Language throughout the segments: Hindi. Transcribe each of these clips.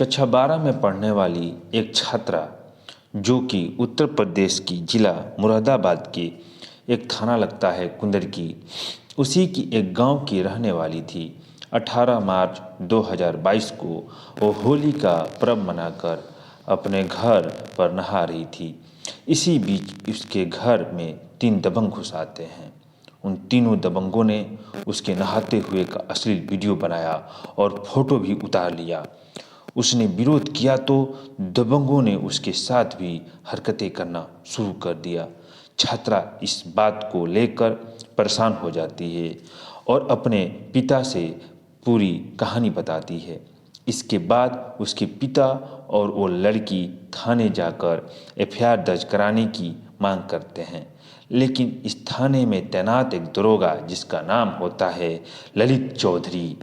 कक्षा 12 में पढ़ने वाली एक छात्रा जो कि उत्तर प्रदेश की जिला मुरादाबाद के एक थाना लगता है कुंदरकी, उसी की एक गांव की रहने वाली थी। 18 मार्च 2022 को वो होली का पर्व मनाकर अपने घर पर नहा रही थी। इसी बीच उसके घर में 3 दबंग घुस आते हैं। उन तीनों दबंगों ने उसके नहाते हुए का अश्लील वीडियो बनाया और फोटो भी उतार लिया। उसने विरोध किया तो दबंगों ने उसके साथ भी हरकतें करना शुरू कर दिया। छात्रा इस बात को लेकर परेशान हो जाती है और अपने पिता से पूरी कहानी बताती है। इसके बाद उसके पिता और वो लड़की थाने जाकर एफआईआर दर्ज कराने की मांग करते हैं, लेकिन इस थाने में तैनात एक दरोगा जिसका नाम होता है ललित चौधरी,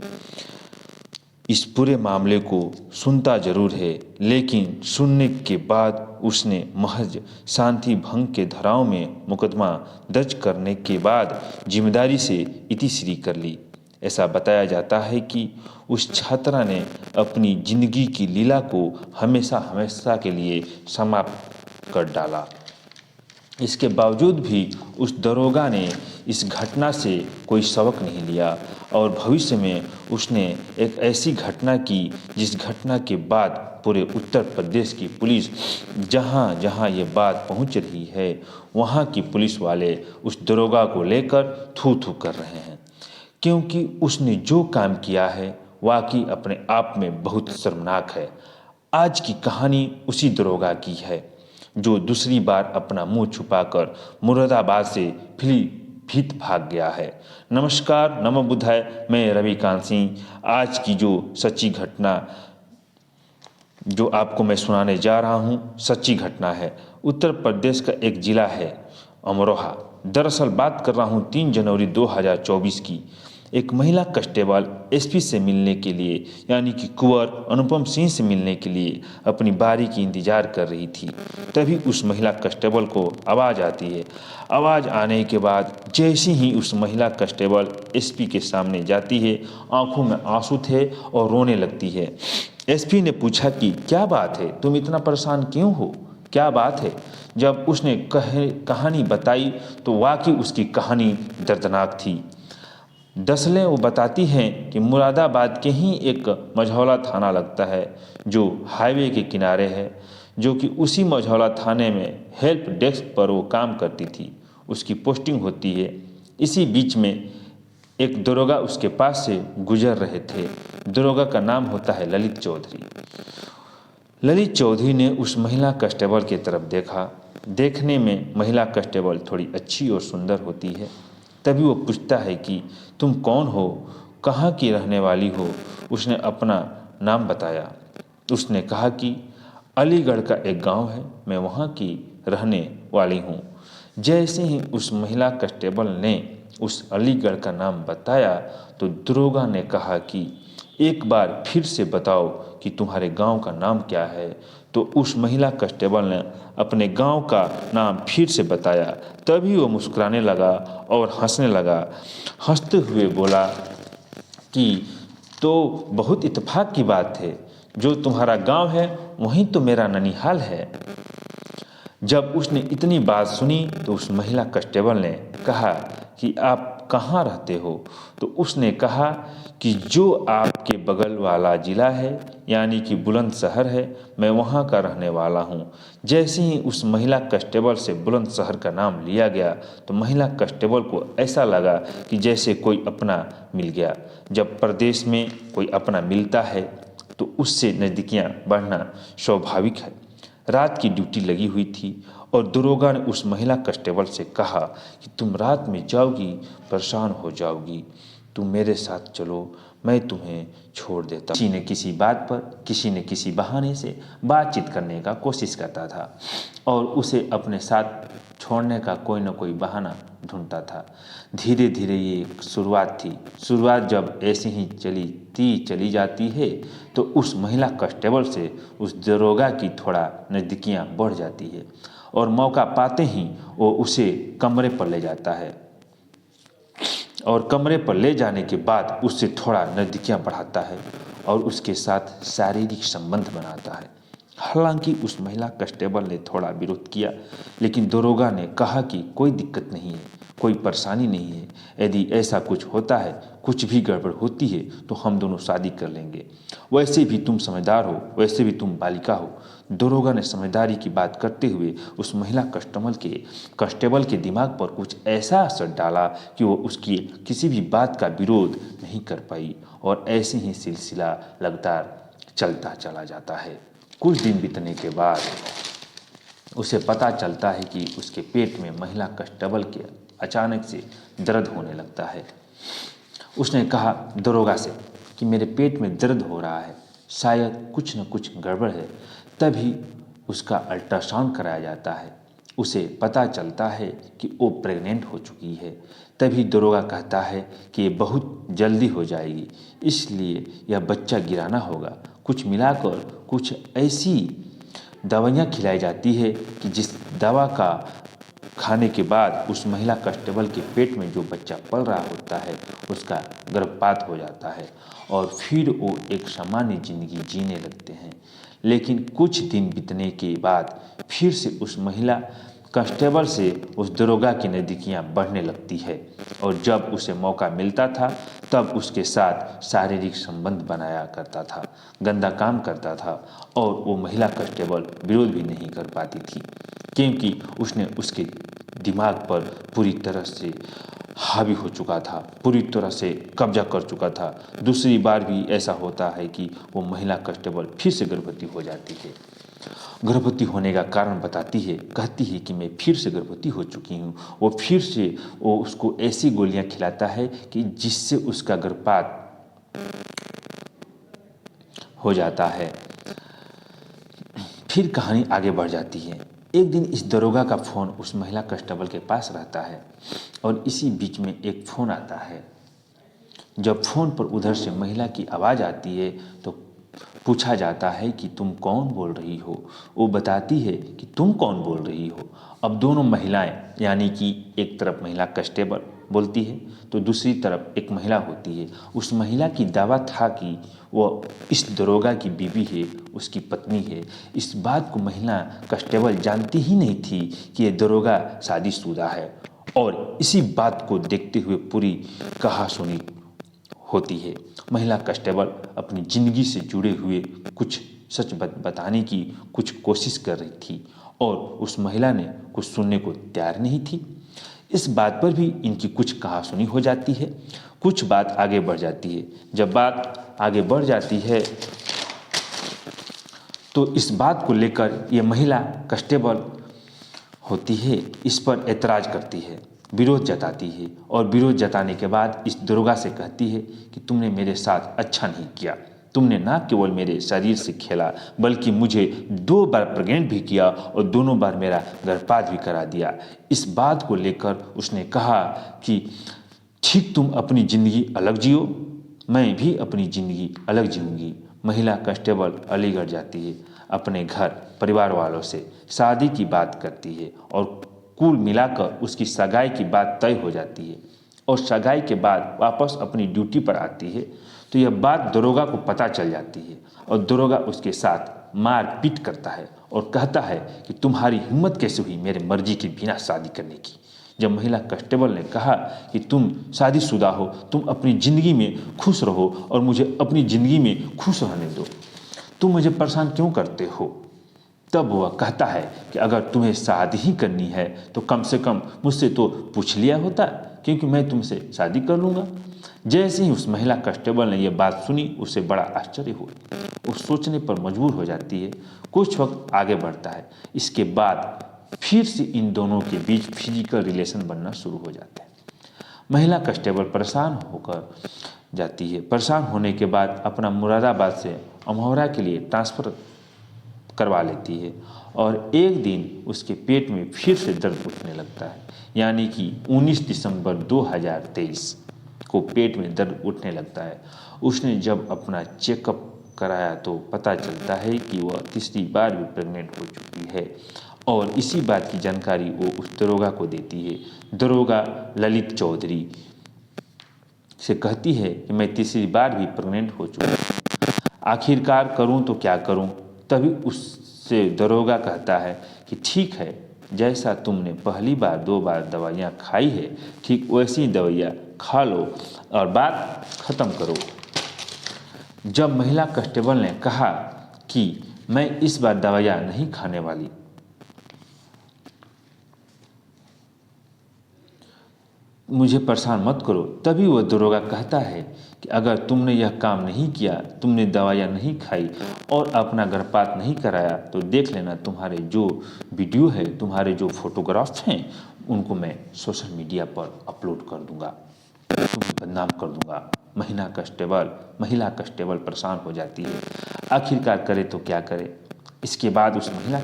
इस पूरे मामले को सुनता जरूर है, लेकिन सुनने के बाद उसने महज शांति भंग के धाराओं में मुकदमा दर्ज करने के बाद जिम्मेदारी से इतिश्री कर ली। ऐसा बताया जाता है कि उस छात्रा ने अपनी जिंदगी की लीला को हमेशा हमेशा के लिए समाप्त कर डाला। इसके बावजूद भी उस दरोगा ने इस घटना से कोई सबक नहीं लिया और भविष्य में उसने एक ऐसी घटना की जिस घटना के बाद पूरे उत्तर प्रदेश की पुलिस जहाँ जहाँ ये बात पहुँच रही है वहाँ की पुलिस वाले उस दरोगा को लेकर थू थू कर रहे हैं, क्योंकि उसने जो काम किया है वाकई अपने आप में बहुत शर्मनाक है। आज की कहानी उसी दरोगा की है जो दूसरी बार अपना मुंह छुपाकर मुरादाबाद से भीत भाग गया है। नमस्कार, नमो बुद्धाय, मैं रविकांत सिंह। आज की जो सच्ची घटना जो आपको मैं सुनाने जा रहा हूँ सच्ची घटना है। उत्तर प्रदेश का एक जिला है अमरोहा। दरअसल बात कर रहा हूँ 3 जनवरी 2024 की। एक महिला कांस्टेबल एसपी से मिलने के लिए यानी कि कुंवर अनुपम सिंह से मिलने के लिए अपनी बारी की इंतजार कर रही थी। तभी उस महिला कांस्टेबल को आवाज़ आती है। आवाज़ आने के बाद जैसे ही उस महिला कांस्टेबल एसपी के सामने जाती है, आंखों में आंसू थे और रोने लगती है। एसपी ने पूछा कि क्या बात है, तुम इतना परेशान क्यों हो, क्या बात है। जब उसने कहानी बताई तो वाकई उसकी कहानी दर्दनाक थी। दरअसल वो बताती हैं कि मुरादाबाद के ही एक मझौला थाना लगता है जो हाईवे के किनारे है, जो कि उसी मझौला थाने में हेल्प डेस्क पर वो काम करती थी, उसकी पोस्टिंग होती है। इसी बीच में एक दरोगा उसके पास से गुजर रहे थे। दरोगा का नाम होता है ललित चौधरी। ललित चौधरी ने उस महिला कांस्टेबल की तरफ देखा। देखने में महिला कांस्टेबल थोड़ी अच्छी और सुंदर होती है। तभी वो पूछता है कि तुम कौन हो, कहाँ की रहने वाली हो। उसने अपना नाम बताया। उसने कहा कि अलीगढ़ का एक गांव है, मैं वहाँ की रहने वाली हूँ। जैसे ही उस महिला कांस्टेबल ने उस अलीगढ़ का नाम बताया तो दरोगा ने कहा कि एक बार फिर से बताओ कि तुम्हारे गांव का नाम क्या है। तो उस महिला कांस्टेबल ने अपने गांव का नाम फिर से बताया। तभी वो मुस्कुराने लगा और हंसने लगा। हंसते हुए बोला कि तो बहुत इत्तेफाक की बात है, जो तुम्हारा गांव है वहीं तो मेरा ननिहाल है। जब उसने इतनी बात सुनी तो उस महिला कांस्टेबल ने कहा कि आप कहाँ रहते हो। तो उसने कहा कि जो आपके बगल वाला ज़िला है यानी कि बुलंदशहर है, मैं वहाँ का रहने वाला हूँ। जैसे ही उस महिला कांस्टेबल से बुलंदशहर का नाम लिया गया तो महिला कांस्टेबल को ऐसा लगा कि जैसे कोई अपना मिल गया। जब प्रदेश में कोई अपना मिलता है तो उससे नज़दीकियाँ बढ़ना स्वाभाविक है। रात की ड्यूटी लगी हुई थी और दरोगा ने उस महिला कांस्टेबल से कहा कि तुम रात में जाओगी, परेशान हो जाओगी, तुम मेरे साथ चलो, मैं तुम्हें छोड़ देता। किसी न किसी बात पर, किसी न किसी बहाने से बातचीत करने का कोशिश करता था और उसे अपने साथ छोड़ने का कोई न कोई बहाना ढूंढता था। धीरे धीरे ये शुरुआत थी। शुरुआत जब ऐसे ही चली जाती है तो उस महिला कांस्टेबल से उस दरोगा की थोड़ा नज़दीकियाँ बढ़ जाती है और मौका पाते ही वो उसे कमरे पर ले जाता है और कमरे पर ले जाने के बाद उससे थोड़ा नज़दीकियाँ बढ़ाता है और उसके साथ शारीरिक संबंध बनाता है। हालांकि उस महिला कांस्टेबल ने थोड़ा विरोध किया, लेकिन दरोगा ने कहा कि कोई दिक्कत नहीं है, कोई परेशानी नहीं है। यदि ऐसा कुछ होता है, कुछ भी गड़बड़ होती है तो हम दोनों शादी कर लेंगे। वैसे भी तुम समझदार हो, वैसे भी तुम बालिका हो। दरोगा ने समझदारी की बात करते हुए उस महिला कांस्टेबल के दिमाग पर कुछ ऐसा असर डाला कि वो उसकी किसी भी बात का विरोध नहीं कर पाई, और ऐसे ही सिलसिला लगातार चलता चला जाता है। कुछ दिन बीतने के बाद उसे पता चलता है कि उसके पेट में महिला कांस्टेबल के अचानक से दर्द होने लगता है। उसने कहा दरोगा से कि मेरे पेट में दर्द हो रहा है, शायद कुछ न कुछ गड़बड़ है। तभी उसका अल्ट्रासाउंड कराया जाता है। उसे पता चलता है कि वो प्रेग्नेंट हो चुकी है। तभी दरोगा कहता है कि ये बहुत जल्दी हो जाएगी, इसलिए यह बच्चा गिराना होगा। कुछ मिलाकर कुछ ऐसी दवाइयाँ खिलाई जाती है कि जिस दवा का खाने के बाद उस महिला कांस्टेबल के पेट में जो बच्चा पल रहा होता है उसका गर्भपात हो जाता है, और फिर वो एक सामान्य जिंदगी जीने लगते हैं। लेकिन कुछ दिन बीतने के बाद फिर से उस महिला कांस्टेबल से उस दरोगा की नज़दीकियाँ बढ़ने लगती है, और जब उसे मौका मिलता था तब उसके साथ शारीरिक संबंध बनाया करता था, गंदा काम करता था। और वो महिला कांस्टेबल विरोध भी नहीं कर पाती थी, क्योंकि उसने उसके दिमाग पर पूरी तरह से हावी हो चुका था, पूरी तरह से कब्जा कर चुका था। दूसरी बार भी ऐसा होता है कि वो महिला कांस्टेबल फिर से गर्भवती हो जाती है। गर्भवती होने का कारण बताती है, कहती है कि मैं फिर से गर्भवती हो चुकी हूँ। वो फिर से वो उसको ऐसी गोलियां खिलाता है कि जिससे उसका गर्भपात हो जाता है। फिर कहानी आगे बढ़ जाती है। एक दिन इस दरोगा का फ़ोन उस महिला कांस्टेबल के पास रहता है, और इसी बीच में एक फ़ोन आता है। जब फ़ोन पर उधर से महिला की आवाज़ आती है तो पूछा जाता है कि तुम कौन बोल रही हो। वो बताती है कि तुम कौन बोल रही हो। अब दोनों महिलाएं, यानी कि एक तरफ महिला कांस्टेबल बोलती है तो दूसरी तरफ एक महिला होती है। उस महिला की दावा था कि वो इस दरोगा की बीवी है, उसकी पत्नी है। इस बात को महिला कांस्टेबल जानती ही नहीं थी कि ये दरोगा शादीशुदा है, और इसी बात को देखते हुए पूरी कहासुनी होती है। महिला कांस्टेबल अपनी ज़िंदगी से जुड़े हुए कुछ सच बताने की कुछ कोशिश कर रही थी, और उस महिला ने कुछ सुनने को तैयार नहीं थी। इस बात पर भी इनकी कुछ कहासुनी हो जाती है। कुछ बात आगे बढ़ जाती है। जब बात आगे बढ़ जाती है तो इस बात को लेकर ये महिला कांस्टेबल होती है, इस पर ऐतराज़ करती है, विरोध जताती है, और विरोध जताने के बाद इस दरोगा से कहती है कि तुमने मेरे साथ अच्छा नहीं किया। तुमने ना केवल मेरे शरीर से खेला, बल्कि मुझे 2 बार प्रेग्नेंट भी किया, और दोनों बार मेरा गर्भपात भी करा दिया। इस बात को लेकर उसने कहा कि ठीक, तुम अपनी ज़िंदगी अलग जियो, मैं भी अपनी ज़िंदगी अलग जीऊँगी। महिला कांस्टेबल अलीगढ़ जाती है, अपने घर परिवार वालों से शादी की बात करती है, और कुल मिलाकर उसकी सगाई की बात तय हो जाती है। और सगाई के बाद वापस अपनी ड्यूटी पर आती है तो यह बात दरोगा को पता चल जाती है, और दरोगा उसके साथ मारपीट करता है और कहता है कि तुम्हारी हिम्मत कैसे हुई मेरे मर्जी के बिना शादी करने की। जब महिला कांस्टेबल ने कहा कि तुम शादीशुदा हो, तुम अपनी ज़िंदगी में खुश रहो और मुझे अपनी ज़िंदगी में खुश रहने दो, तुम मुझे परेशान क्यों करते हो, तब वह कहता है कि अगर तुम्हें शादी ही करनी है तो कम से कम मुझसे तो पूछ लिया होता, क्योंकि मैं तुमसे शादी कर लूँगा। जैसे ही उस महिला कांस्टेबल ने यह बात सुनी उसे बड़ा आश्चर्य हुआ। वो सोचने पर मजबूर हो जाती है। कुछ वक्त आगे बढ़ता है। इसके बाद फिर से इन दोनों के बीच फिजिकल रिलेशन बनना शुरू हो जाते हैं। महिला कांस्टेबल परेशान होकर जाती है। परेशान होने के बाद अपना मुरादाबाद से अमरोहा के लिए ट्रांसफ़र करवा लेती है, और एक दिन उसके पेट में फिर से दर्द उठने लगता है। यानी कि 19 दिसंबर 2023 को पेट में दर्द उठने लगता है। उसने जब अपना चेकअप कराया तो पता चलता है कि वह तीसरी बार भी प्रेग्नेंट हो चुकी है, और इसी बात की जानकारी वो उस दरोगा को देती है। दरोगा ललित चौधरी से कहती है कि मैं तीसरी बार भी प्रेग्नेंट हो चुकी हूँ। आखिरकार करूं तो क्या करूं। तभी उससे दरोगा कहता है कि ठीक है, जैसा तुमने पहली बार 2 बार दवाइयाँ खाई है, ठीक वैसी दवाइयाँ खा लो और बात ख़त्म करो। जब महिला कांस्टेबल ने कहा कि मैं इस बार दवाइयाँ नहीं खाने वाली, मुझे परेशान मत करो, तभी वह दरोगा कहता है कि अगर तुमने यह काम नहीं किया, तुमने दवाइयाँ नहीं खाई और अपना गर्भपात नहीं कराया, तो देख लेना तुम्हारे जो वीडियो है, तुम्हारे जो फोटोग्राफ हैं, उनको मैं सोशल मीडिया पर अपलोड कर दूंगा, तुम्हें बदनाम कर दूंगा। महिला कांस्टेबल परेशान हो जाती है। आखिरकार करे तो क्या करे। इसके बाद उस महिला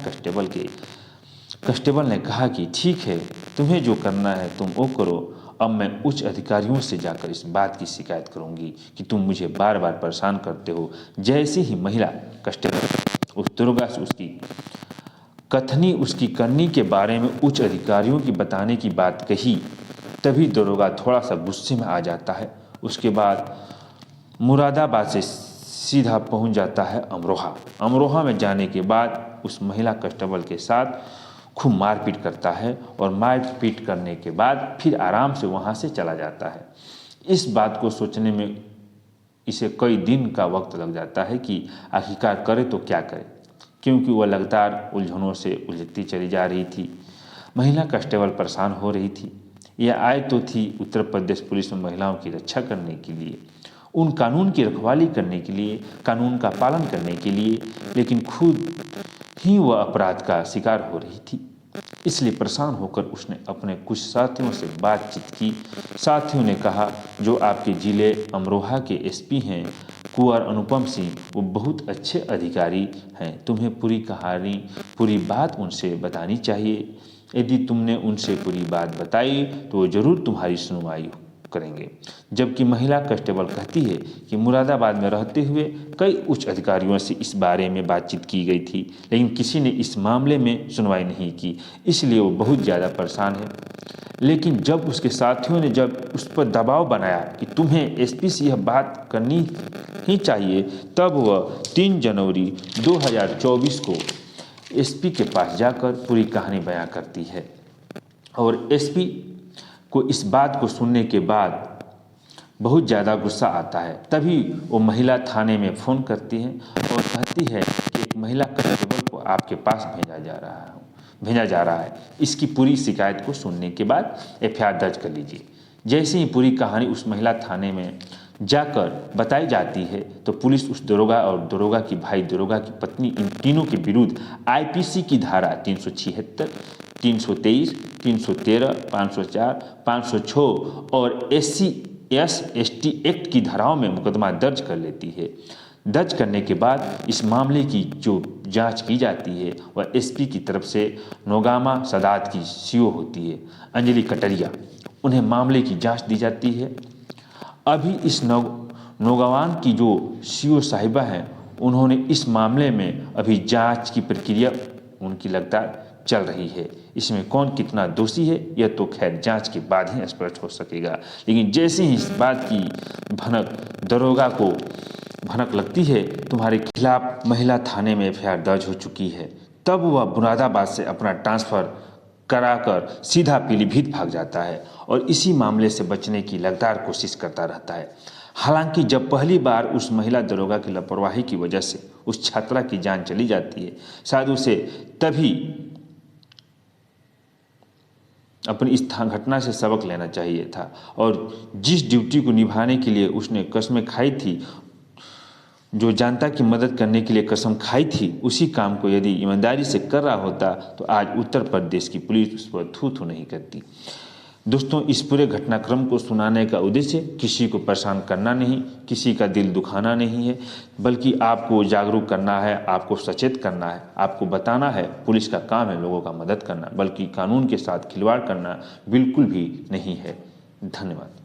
कांस्टेबल ने कहा कि ठीक है, तुम्हें जो करना है तुम वो करो। अब मैं उच्च अधिकारियों से जाकर इस बात की शिकायत करूंगी कि तुम मुझे बार बार परेशान करते हो। जैसे ही महिला कांस्टेबल उस दरोगा से उसकी करनी के बारे में उच्च अधिकारियों की बताने की बात कही, तभी दरोगा थोड़ा सा गुस्से में आ जाता है। उसके बाद मुरादाबाद से सीधा पहुंच जाता है अमरोहा। अमरोहा में जाने के बाद उस महिला कांस्टेबल के साथ खूब मारपीट करता है और मारपीट करने के बाद फिर आराम से वहाँ से चला जाता है। इस बात को सोचने में इसे कई दिन का वक्त लग जाता है कि आखिरकार करे तो क्या करे, क्योंकि वह लगातार उलझनों से उलझती चली जा रही थी। महिला कांस्टेबल परेशान हो रही थी। यह आए तो थी उत्तर प्रदेश पुलिस में महिलाओं की रक्षा करने के लिए, उन कानून की रखवाली करने के लिए, कानून का पालन करने के लिए, लेकिन खुद ही वह अपराध का शिकार हो रही थी। इसलिए परेशान होकर उसने अपने कुछ साथियों से बातचीत की। साथियों ने कहा, जो आपके जिले अमरोहा के एसपी हैं कुंवर अनुपम सिंह, वो बहुत अच्छे अधिकारी हैं, तुम्हें पूरी कहानी पूरी बात उनसे बतानी चाहिए। यदि तुमने उनसे पूरी बात बताई तो वो जरूर तुम्हारी सुनवाई करेंगे। जबकि महिला कांस्टेबल कहती है कि मुरादाबाद में रहते हुए कई उच्च अधिकारियों से इस बारे में बातचीत की गई थी, लेकिन किसी ने इस मामले में सुनवाई नहीं की, इसलिए वो बहुत ज़्यादा परेशान है। लेकिन जब उसके साथियों ने जब उस पर दबाव बनाया कि तुम्हें एसपी से यह बात करनी ही चाहिए, तब वह 3 जनवरी 2024 को एसपी के पास जाकर पूरी कहानी बयां करती है। और एसपी को इस बात को सुनने के बाद बहुत ज़्यादा गुस्सा आता है। तभी वो महिला थाने में फ़ोन करती है और कहती है कि एक महिला कांस्टेबल को आपके पास भेजा जा रहा है। इसकी पूरी शिकायत को सुनने के बाद एफआईआर दर्ज कर लीजिए। जैसे ही पूरी कहानी उस महिला थाने में जाकर बताई जाती है, तो पुलिस उस दरोगा और दरोगा की भाई, दरोगा की पत्नी, इन तीनों के विरुद्ध आईपीसी की धारा 376, 323, 313, 504, 506 और SC/ST एक्ट की धाराओं में मुकदमा दर्ज कर लेती है। दर्ज करने के बाद इस मामले की जो जांच की जाती है वह एसपी की तरफ से नौगामा सदात की सीओ होती है, अंजलि कटरिया, उन्हें मामले की जांच दी जाती है। अभी इस नौगावान की जो सीओ साहिबा हैं, उन्होंने इस मामले में अभी जांच की प्रक्रिया उनकी लगातार चल रही है। इसमें कौन कितना दोषी है यह तो खैर जांच के बाद ही स्पष्ट हो सकेगा। लेकिन जैसे ही इस बात की दरोगा को भनक लगती है तुम्हारे खिलाफ महिला थाने में एफआईआर दर्ज हो चुकी है, तब वह मुरादाबाद से अपना ट्रांसफ़र कराकर सीधा पीलीभीत भाग जाता है और इसी मामले से बचने की लगातार कोशिश करता रहता है। हालांकि जब पहली बार उस महिला दरोगा की लापरवाही की वजह से उस छात्रा की जान चली जाती है, शायद उसे तभी अपनी इस घटना से सबक लेना चाहिए था और जिस ड्यूटी को निभाने के लिए उसने कसमें खाई थी, जो जनता की मदद करने के लिए कसम खाई थी, उसी काम को यदि ईमानदारी से कर रहा होता तो आज उत्तर प्रदेश की पुलिस उस पर थू नहीं करती। दोस्तों, इस पूरे घटनाक्रम को सुनाने का उद्देश्य किसी को परेशान करना नहीं, किसी का दिल दुखाना नहीं है, बल्कि आपको जागरूक करना है, आपको सचेत करना है, आपको बताना है पुलिस का काम है लोगों का मदद करना, बल्कि कानून के साथ खिलवाड़ करना बिल्कुल भी नहीं है। धन्यवाद।